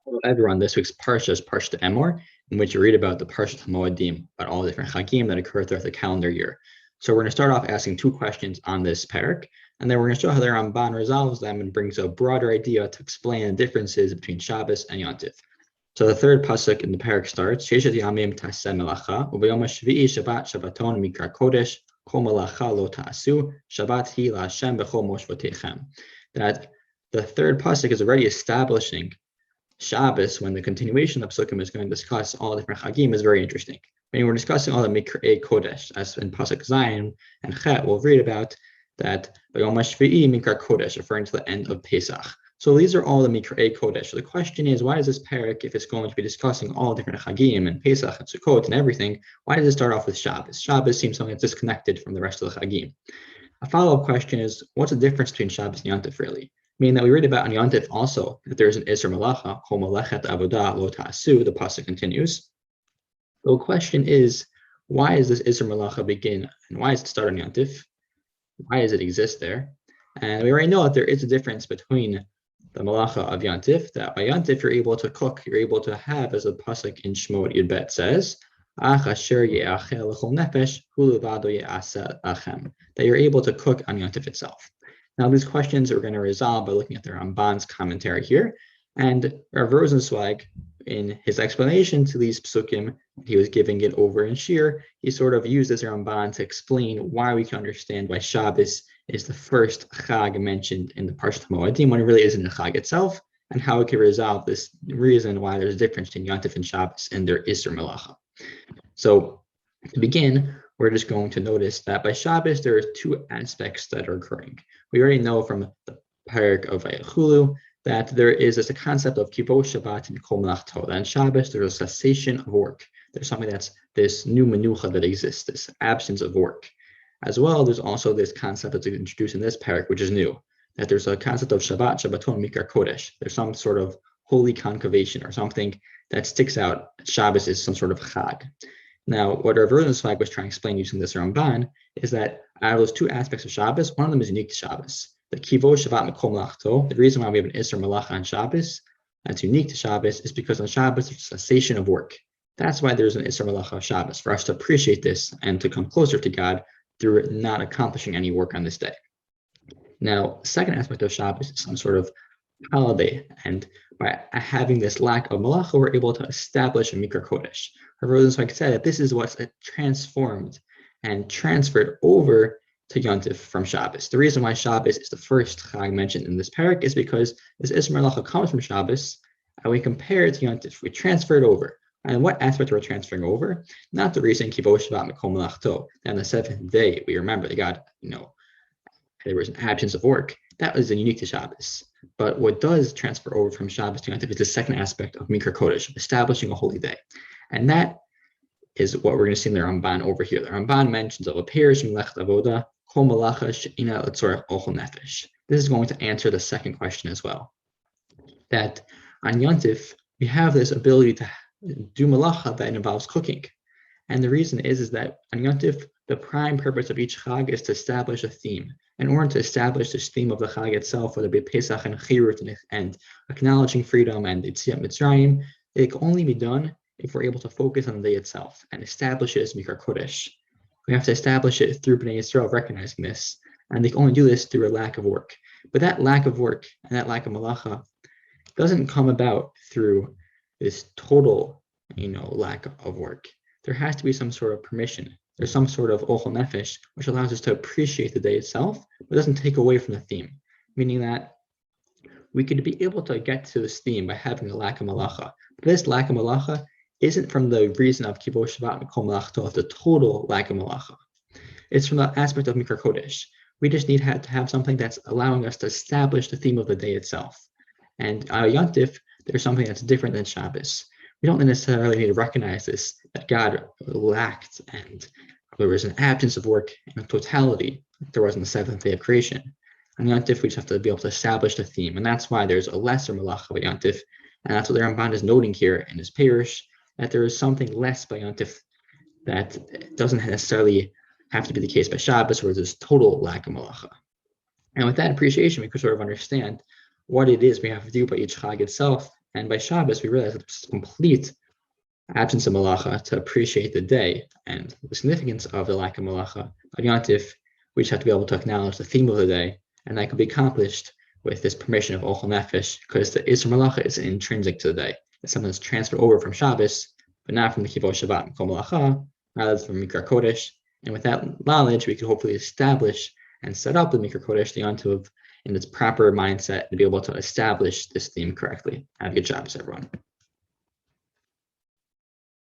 Hello everyone, this week's Parsha is Parsha Emor, in which you read about the Parsha Moedim, about all the different Chagim that occur throughout the calendar year. So we're going to start off asking two questions on this parak, and then we're going to show how the Ramban resolves them and brings a broader idea to explain the differences between Shabbos and Yontif. So the third pasuk in the parak starts, Sheshet Yamim Taseh Melacha, Ubeyom HaShvi'i Shabbat Shabbaton Mikra Kodesh, Kol Melacha Lo Ta'asu, Shabbat Hi LaHashem B'chol Moshvotechem. That the third pasuk is already establishing Shabbos, when the continuation of Psukim is going to discuss all the different Chagim, is very interesting. When we're discussing all the Mikrei Kodesh, as in Pasuk Zion and Chet, we'll read about that B'yom HaShvi'i Mikra Kodesh, referring to the end of Pesach. So these are all the Mikrei Kodesh. So the question is, why does this parak, if it's going to be discussing all different Chagim and Pesach and Sukkot and everything, why does it start off with Shabbos? Shabbos seems something that's disconnected from the rest of the Chagim. A follow-up question is, what's the difference between Shabbos and Yontif really? Meaning that we read about on Yontif also that there is an Isser Malacha, Kol Melechet Avodah Lo Ta'asu, the pasuk continues. The question is, why is this Isser Malacha begin, and why does it start on Yontif? Why does it exist there? And we already know that there is a difference between the Malacha of Yontif, that by Yontif you're able to cook, you're able to have, as the pasuk in Shemot Yud Bet says, that you're able to cook on Yontif itself. Now, these questions we're going to resolve by looking at the Ramban's commentary here. And Rav Rosenzweig, in his explanation to these psukim, he was giving it over in Shir, he sort of used this Ramban to explain why we can understand why Shabbos is the first Chag mentioned in the Parshat Moedim, when it really isn't the Chag itself, and how we can resolve this reason why there's a difference between Yontif and Shabbos in their Isser Melacha. So, to begin, we're just going to notice that by Shabbos, there are two aspects that are occurring. We already know from the parak of Vayechulu that there is a concept of Kivosh Shabbat and Kol Melachto. That in Shabbos, there's a cessation of work. There's something that's this new menucha that exists, this absence of work. As well, there's also this concept that's introduced in this parak, which is new, that there's a concept of Shabbat, Shabbaton, Mikra Kodesh. There's some sort of holy concavation or something that sticks out. Shabbos is some sort of chag. Now, what Rav Rosenzweig was trying to explain using this Ramban is that out of those two aspects of Shabbos, one of them is unique to Shabbos. The Kivo Shabbat Mikol Melachto, the reason why we have an Isser Malacha on Shabbos, that's unique to Shabbos, is because on Shabbos there's a cessation of work. That's why there's an Isser Malacha of Shabbos, for us to appreciate this and to come closer to God through not accomplishing any work on this day. Now, the second aspect of Shabbos is some sort of holiday, and by having this lack of malacha, we're able to establish a Mikra Kodesh. Rav Rosenzweig said that this is what's transformed and transferred over to Yontif from Shabbos. The reason why Shabbos is the first Chag mentioned in this parak is because this Isser Malacha comes from Shabbos, and we compare it to Yontif. We transfer it over. And what aspect are we transferring over? Not the reason Kivo Shabbat Mikol Melachto. On the seventh day, we remember that God, there was an absence of work. That was unique to Shabbos. But what does transfer over from Shabbos to Yontif is the second aspect of Mikra Kodesh, establishing a holy day. And that is what we're going to see in the Ramban over here. The Ramban mentions of a parish Melech Avoda, Kol Malacha She'ina L'Tzorech Ochel Nefesh. This is going to answer the second question as well. That on Yontif, we have this ability to do Malacha that involves cooking. And the reason is that on Yontif, the prime purpose of each Chag is to establish a theme. In order to establish this theme of the Chag itself, whether it be Pesach and Chirut and acknowledging freedom and Yetziat Mitzrayim, it can only be done if we're able to focus on the day itself and establish it as Mikra Kodesh. We have to establish it through Bnei Yisrael recognizing this, and they can only do this through a lack of work. But that lack of work and that lack of malacha doesn't come about through this total, lack of work. There has to be some sort of permission. There's some sort of ochel nefesh, which allows us to appreciate the day itself, but doesn't take away from the theme. Meaning that we could be able to get to this theme by having a lack of malacha. But this lack of malacha isn't from the reason of Kivo Shabbat Mikol Melachto, of the total lack of malacha. It's from the aspect of Mikra Kodesh. We just need to have something that's allowing us to establish the theme of the day itself. And Yontif, there's something that's different than Shabbos. We don't necessarily need to recognize this, that God lacked and there was an absence of work in totality there was on the seventh day of creation. On Yontif, we just have to be able to establish the theme. And that's why there's a lesser malacha by Yontif. And that's what the Ramban is noting here in his parish, that there is something less by Yontif that doesn't necessarily have to be the case by Shabbos, where there's total lack of malacha. And with that appreciation, we could sort of understand what it is we have to do by each Chag itself And by Shabbos, we realize that it's complete absence of malacha to appreciate the day and the significance of the lack of malacha. On Yom Tov, we just have to be able to acknowledge the theme of the day, and that can be accomplished with this permission of Ochel Nefesh, because the Isra Malacha is intrinsic to the day. It's something that's transferred over from Shabbos, but not from the Kivot Shabbat and Kol Malacha, rather from Mikra Kodesh. And with that knowledge, we can hopefully establish and set up the Mikra Kodesh, the Yom Tov, in its proper mindset to be able to establish this theme correctly. Have a good Shabbos, everyone.